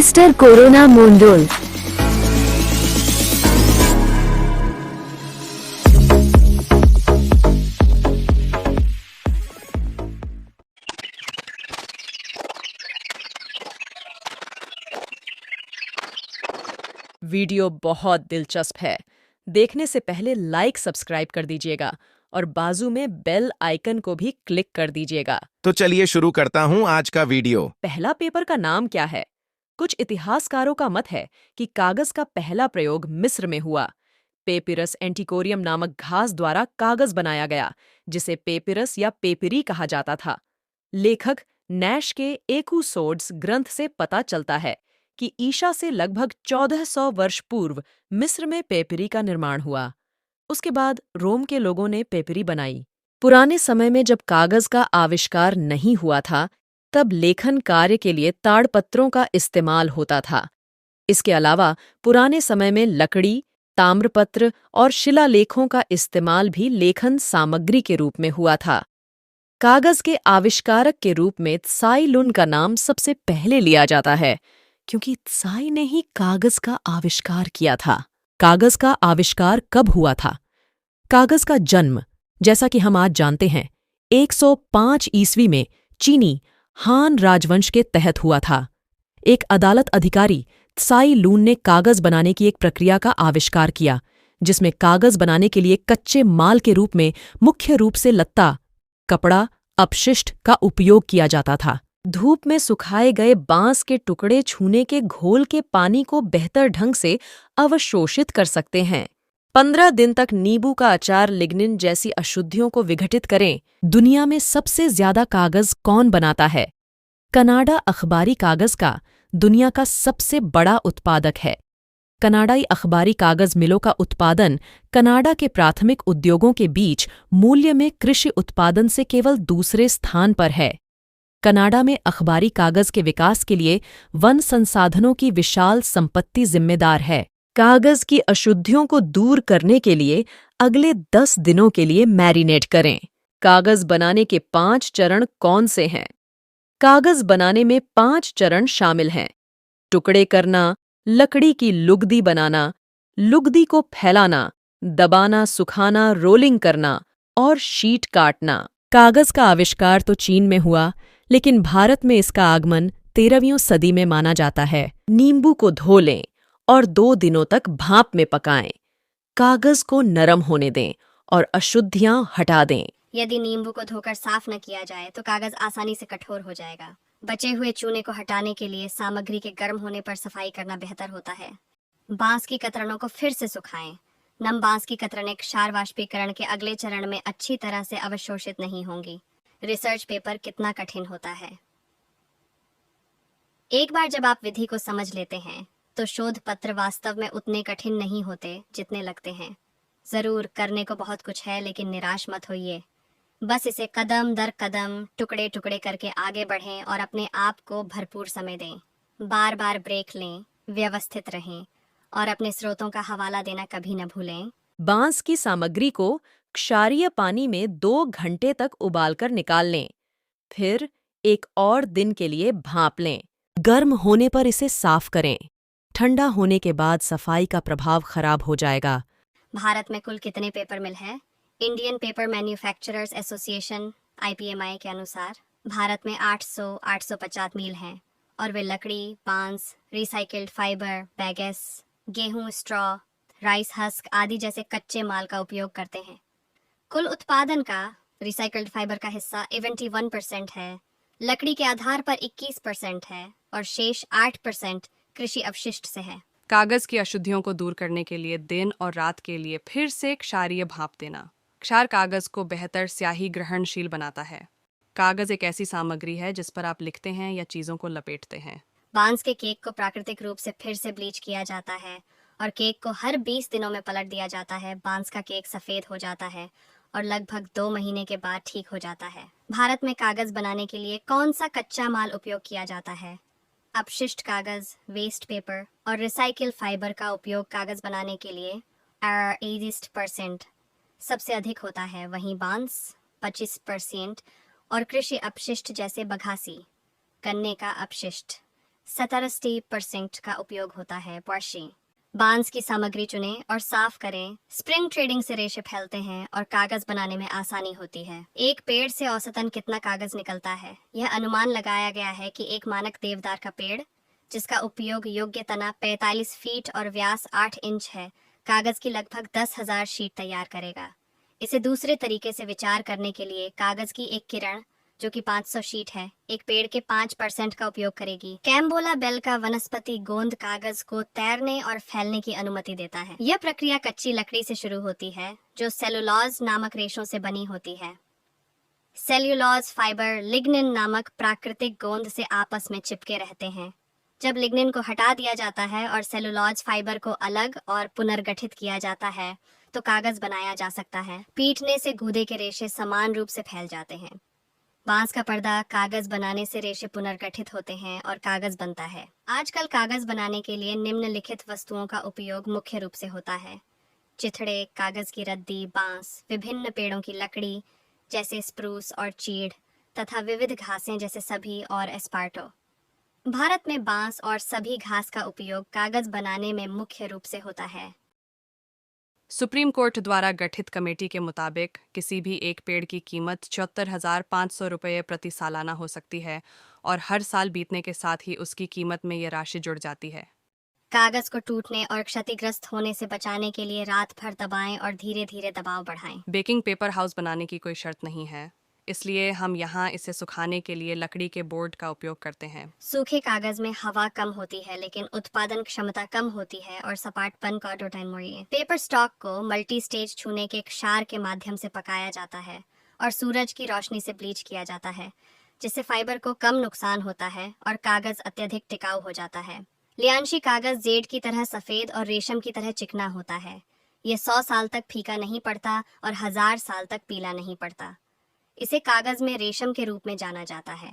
Mister corona Mondal. Video बहुत दिलचस्प है। देखने से पहले लाइक सब्सक्राइब कर दीजिएगा और बाजू में बेल आइकन को भी क्लिक कर दीजिएगा। तो चलिए शुरू करता हूं आज का वीडियो। पहला पेपर का नाम क्या है? कुछ इतिहासकारों का मत है कि कागज का पहला प्रयोग मिस्र में हुआ। पेपिरस एंटिकोरियम नामक घास द्वारा कागज बनाया गया, जिसे पेपिरस या पेपिरी कहा जाता था। लेखक नैश के एकूसोड्स ग्रंथ से पता चलता है कि ईशा से लगभग 1400 वर्ष पूर्व मिस्र में पेपरी का निर्माण हुआ। उसके बाद रोम के लोगों ने पेपरी बनाई। पुराने समय में जब कागज का आविष्कार नहीं हुआ था, तब लेखन कार्य के लिए ताड़पत्रों का इस्तेमाल होता था। इसके अलावा पुराने समय में लकड़ी, ताम्रपत्र और शिलालेखों का इस्तेमाल भी लेखन सामग्री के रूप में हुआ था। कागज के आविष्कारक के रूप में त्साई लुन का नाम सबसे पहले लिया जाता है, क्योंकि त्साई ने ही कागज का आविष्कार किया था। कागज का आविष्कार कब हुआ था? कागज का जन्म, जैसा कि हम आज जानते हैं, 105 ईस्वी में चीनी हान राजवंश के तहत हुआ था। एक अदालत अधिकारी त्साई लुन ने कागज बनाने की एक प्रक्रिया का आविष्कार किया, जिसमें कागज बनाने के लिए कच्चे माल के रूप में मुख्य रूप से लत्ता, कपड़ा, अपशिष्ट का उपयोग किया जाता था। धूप में सुखाए गए बांस के टुकड़े छूने के घोल के पानी को बेहतर ढंग से अवशोषित कर सकते हैं। 15 दिन तक नींबू का अचार लिग्निन जैसी अशुद्धियों को विघटित करें। दुनिया में सबसे ज्यादा कागज कौन बनाता है? कनाडा अखबारी कागज का दुनिया का सबसे बड़ा उत्पादक है। कनाडाई अखबारी कागज मिलों का उत्पादन कनाडा के प्राथमिक उद्योगों के बीच मूल्य में कृषि उत्पादन से केवल दूसरे स्थान पर है। कनाडा में अखबारी कागज के विकास के लिए वन संसाधनों की विशाल संपत्ति जिम्मेदार है। कागज की अशुद्धियों को दूर करने के लिए अगले 10 दिनों के लिए मैरिनेट करें। कागज बनाने के 5 चरण कौन से हैं? कागज बनाने में 5 चरण शामिल हैं: टुकड़े करना, लकड़ी की लुगदी बनाना, लुगदी को फैलाना, दबाना, सुखाना, रोलिंग करना और शीट काटना। कागज का आविष्कार तो चीन में हुआ, लेकिन भारत में इसका आगमन 13वीं सदी में माना जाता है। नींबू को धो लें और 2 दिनों तक भाप में पकाएं। कागज को नरम होने दें और अशुद्धियां हटा दें। यदि नींबू को धोकर साफ न किया जाए तो कागज आसानी से कठोर हो जाएगा। बचे हुए चूने को हटाने के लिए सामग्री के गर्म होने पर सफाई करना बेहतर होता है। बांस की कतरनों को फिर से सुखाएं। नम बांस की कतरनें क्षार वाष्पीकरण के अगले चरण में अच्छी तरह से अवशोषित नहीं होंगी। रिसर्च पेपर कितना कठिन होता है। एक बार जब आप विधि को समझ लेते हैं तो शोध पत्र वास्तव में उतने कठिन नहीं होते जितने लगते हैं। जरूर करने को बहुत कुछ है, लेकिन निराश मत होइए। बस इसे कदम दर कदम टुकड़े टुकड़े करके आगे बढ़ें और अपने आप को भरपूर समय दें। बार बार ब्रेक लें, व्यवस्थित रहें और अपने स्रोतों का हवाला देना कभी न भूलें। बांस की सामग्री को क्षारीय पानी में 2 घंटे तक उबालकर निकाल लें। फिर एक और दिन के लिए भांप लें। गर्म होने पर इसे साफ करें। ठंडा होने के बाद सफाई का प्रभाव खराब हो जाएगा। भारत में कुल कितने पेपर मिल हैं? Indian paper manufacturers association IPMI के अनुसार भारत में 850 मील हैं और वे लकड़ी, बांस, रिसाइकिल्ड फाइबर, बैगेस, गेहूं, स्ट्रॉ, राइस हस्क आदि जैसे कच्चे माल का उपयोग करते हैं। कुल उत्पादन का रिसाइकिल्ड फाइबर का हिस्सा 71% है, लकड़ी के आधार पर 21% है और शेष 8% कृषि अपशिष्ट से है। कागज की अशुद्धियों को दूर करने के लिए दिन और रात के लिए फिर से क्षारीय भाप देना। क्षार कागज को बेहतर स्याही ग्रहणशील बनाता है। कागज एक ऐसी सामग्री है जिस पर आप लिखते हैं या चीजों को लपेटते हैं। बांस के केक को प्राकृतिक रूप से फिर से ब्लीच किया जाता है और केक को हर 20 दिनों में पलट दिया जाता है। बांस का केक सफेद हो जाता है और लगभग 2 महीने के बाद ठीक हो जाता है। भारत में कागज बनाने के लिए कौन सा कच्चा माल उपयोग किया जाता है? अपशिष्ट कागज, वेस्ट पेपर और रिसाइकिल फाइबर का उपयोग कागज बनाने के लिए 80% सबसे अधिक होता है। वहीं बांस 25% और कृषि अपशिष्ट जैसे बघासी, गन्ने का अपशिष्ट 70% का उपयोग होता है। पर्शी बांस की सामग्री चुनें और साफ करें। स्प्रिंग ट्रेडिंग से रेशे फैलते हैं और कागज बनाने में आसानी होती है। एक पेड़ से औसतन कितना कागज निकलता है? यह अनुमान लगाया गया है कि एक मानक देवदार का पेड़, जिसका उपयोग योग्य तना 45 फीट और व्यास 8 इंच है, कागज की लगभग 10,000 शीट तैयार करेगा। इसे दूसरे तरीके से विचार करने के लिए कागज की एक किरण, जो कि 500 शीट है, एक पेड़ के 5% का उपयोग करेगी। कैम्बोला बेल का वनस्पति गोंद कागज को तैरने और फैलने की अनुमति देता है। यह प्रक्रिया कच्ची लकड़ी से शुरू होती है, जो सेलुलोज नामक रेशों से बनी होती है। सेल्यूलोज फाइबर लिग्निन नामक प्राकृतिक गोंद से आपस में चिपके रहते हैं। जब लिग्निन को हटा दिया जाता है और सेलुलोज फाइबर को अलग और पुनर्गठित किया जाता है, तो कागज बनाया जा सकता है। पीटने से गूदे के रेशे समान रूप से फैल जाते हैं। बांस का पर्दा कागज बनाने से रेशे पुनर्गठित होते हैं और कागज बनता है। आजकल कागज बनाने के लिए निम्नलिखित वस्तुओं का उपयोग मुख्य रूप से होता है: चिथड़े, कागज की रद्दी, बांस, विभिन्न पेड़ों की लकड़ी जैसे स्प्रूस और चीड़, तथा विविध घासें जैसे सभी और एस्पार्टो। भारत में बांस और सभी घास का उपयोग कागज बनाने में मुख्य रूप से होता है। सुप्रीम कोर्ट द्वारा गठित कमेटी के मुताबिक किसी भी एक पेड़ की कीमत 74,500 रुपये प्रति सालाना हो सकती है और हर साल बीतने के साथ ही उसकी कीमत में ये राशि जुड़ जाती है। कागज को टूटने और क्षतिग्रस्त होने से बचाने के लिए रात भर दबाएं और धीरे धीरे दबाव बढ़ाएं। बेकिंग पेपर हाउस बनाने की कोई शर्त नहीं है, इसलिए हम यहाँ इसे सुखाने के लिए लकड़ी के बोर्ड का उपयोग करते हैं। सूखे कागज में हवा कम होती है, लेकिन उत्पादन क्षमता कम होती है और सपाटपन का डोटाइमोरिए। पेपर स्टॉक को मल्टी स्टेज छूने के क्षार के माध्यम से पकाया जाता है और सूरज की रोशनी से ब्लीच किया जाता है, जिससे फाइबर को कम नुकसान होता है और कागज अत्यधिक टिकाऊ हो जाता है। लियांशी कागज जेड की तरह सफेद और रेशम की तरह चिकना होता है। यह 100 साल तक फीका नहीं पड़ता और 1000 साल तक पीला नहीं पड़ता। इसे कागज में रेशम के रूप में जाना जाता है।